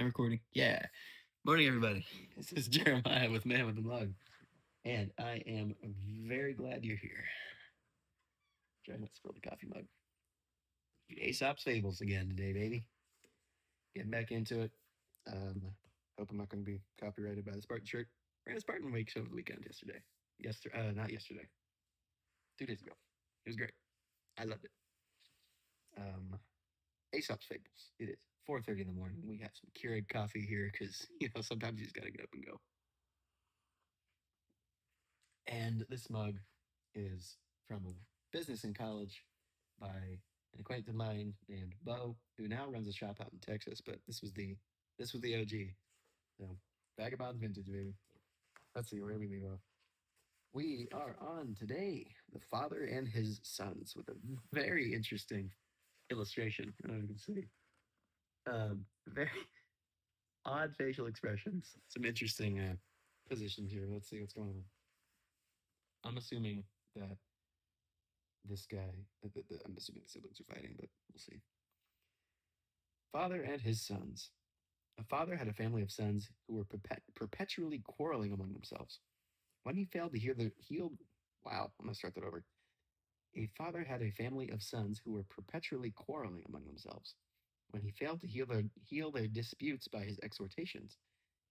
recording. Yeah. Morning, everybody. This is Jeremiah with Man with the Mug, and I am very glad you're here. Trying not to spill the coffee mug. Aesop's Fables again today, baby. Getting back into it. Hope I'm not going to be copyrighted by the Spartan shirt. Ran a Spartan weeks over the weekend yesterday. Not yesterday. 2 days ago. It was great. I loved it. Um, Aesop's Fables. It is 4:30 in the morning. We have some Keurig coffee here because sometimes you just got to get up and go. And this mug is from a business in college by an acquaintance of mine named Bo, who now runs a shop out in Texas. But this was the OG. So Vagabond Vintage, baby. Let's see where we leave off. We are on today, the father and his sons, with a very interesting illustration. I don't know if you can see. Very odd facial expressions. Some interesting positions here. Let's see what's going on. I'm assuming that this guy, I'm assuming the siblings are fighting, but we'll see. Father and his sons. A father had a family of sons who were perpetually quarreling among themselves. When he failed to heal, wow, I'm gonna start that over. A father had a family of sons who were perpetually quarreling among themselves. When he failed to heal their disputes by his exhortations,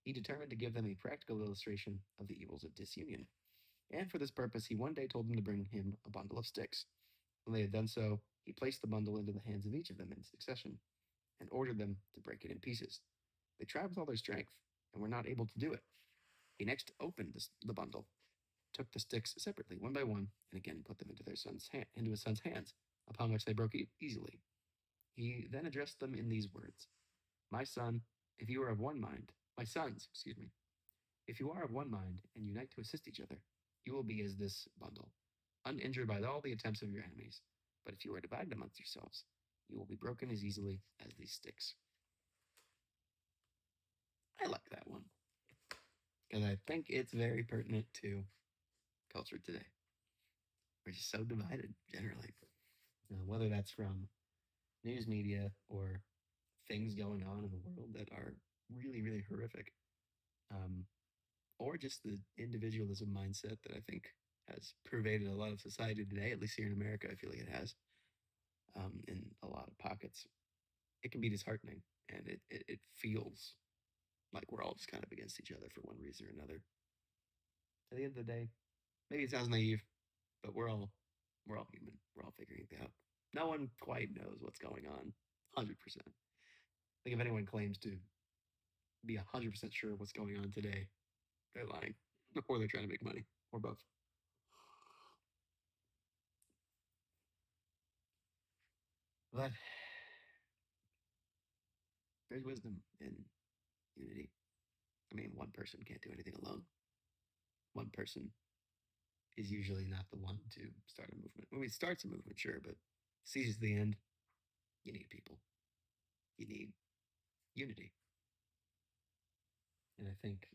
he determined to give them a practical illustration of the evils of disunion. And for this purpose, he one day told them to bring him a bundle of sticks. When they had done so, he placed the bundle into the hands of each of them in succession and ordered them to break it in pieces. They tried with all their strength and were not able to do it. He next opened the bundle, took the sticks separately, one by one, and again put them into his son's hands, upon which they broke easily. He then addressed them in these words: "My son, if you are of one mind, my sons, excuse me, if you are of one mind and unite to assist each other, you will be as this bundle, uninjured by all the attempts of your enemies. But if you are divided amongst yourselves, you will be broken as easily as these sticks." I like that one because I think it's very pertinent to culture today. We're just so divided generally. Whether that's from news media or things going on in the world that are really, really horrific, um, or just the individualism mindset that I think has pervaded a lot of society today, at least here in America. I feel like it has, in a lot of pockets. It can be disheartening, and it feels like we're all just kind of against each other for one reason or another. At the end of the day, maybe it sounds naive, but we're all human. We're all figuring it out. No one quite knows what's going on, 100%. I think if anyone claims to be 100% sure what's going on today, they're lying, or they're trying to make money, or both. But there's wisdom in unity. I mean, one person can't do anything alone. One person is usually not the one to start a movement. When it starts a movement, sure, but sees the end, you need people. You need unity. And I think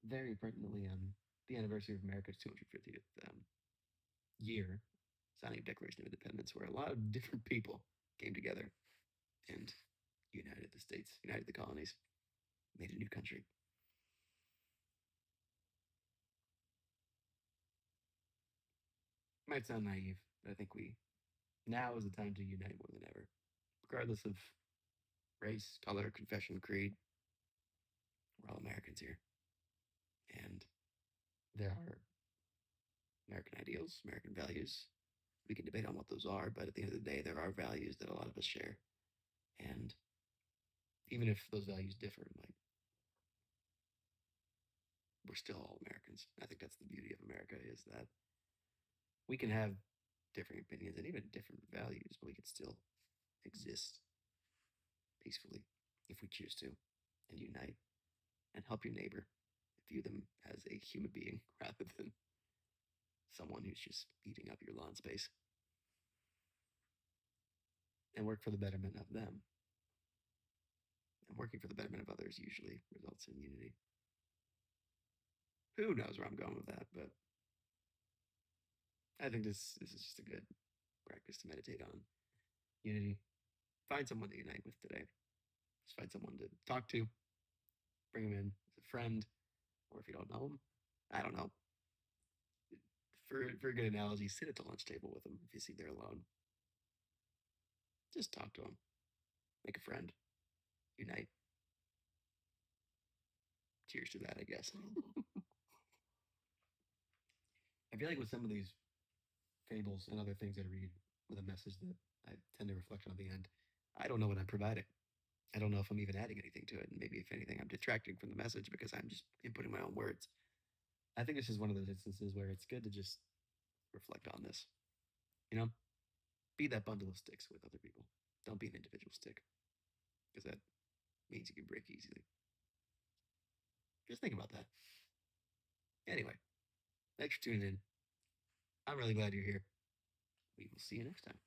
very pertinently on the anniversary of America's 250th year, signing of Declaration of Independence, where a lot of different people came together and united the states, united the colonies, made a new country. Might sound naive, but I think now is the time to unite more than ever, regardless of race, color, confession, creed. We're all Americans here. And there are American ideals, American values. We can debate on what those are, but at the end of the day, there are values that a lot of us share. And even if those values differ, like, we're still all Americans. I think that's the beauty of America, is that we can have differing opinions and even different values, but we can still exist peacefully if we choose to, and unite and help your neighbor, view them as a human being rather than someone who's just eating up your lawn space, and work for the betterment of them. And working for the betterment of others usually results in unity. Who knows where I'm going with that, but I think this is just a good practice to meditate on. Unity. Find someone to unite with today. Just find someone to talk to, bring them in as a friend, or if you don't know them, I don't know. For a good analogy, sit at the lunch table with them if you see they're alone. Just talk to them, make a friend, unite. Cheers to that, I guess. I feel like with some of these fables and other things I read with a message that I tend to reflect on the end, I don't know what I'm providing. I don't know if I'm even adding anything to it. And maybe, if anything, I'm detracting from the message because I'm just inputting my own words. I think this is one of those instances where it's good to just reflect on this. You know, be that bundle of sticks with other people. Don't be an individual stick because that means you can break easily. Just think about that. Anyway, thanks for tuning in. I'm really glad you're here. We will see you next time.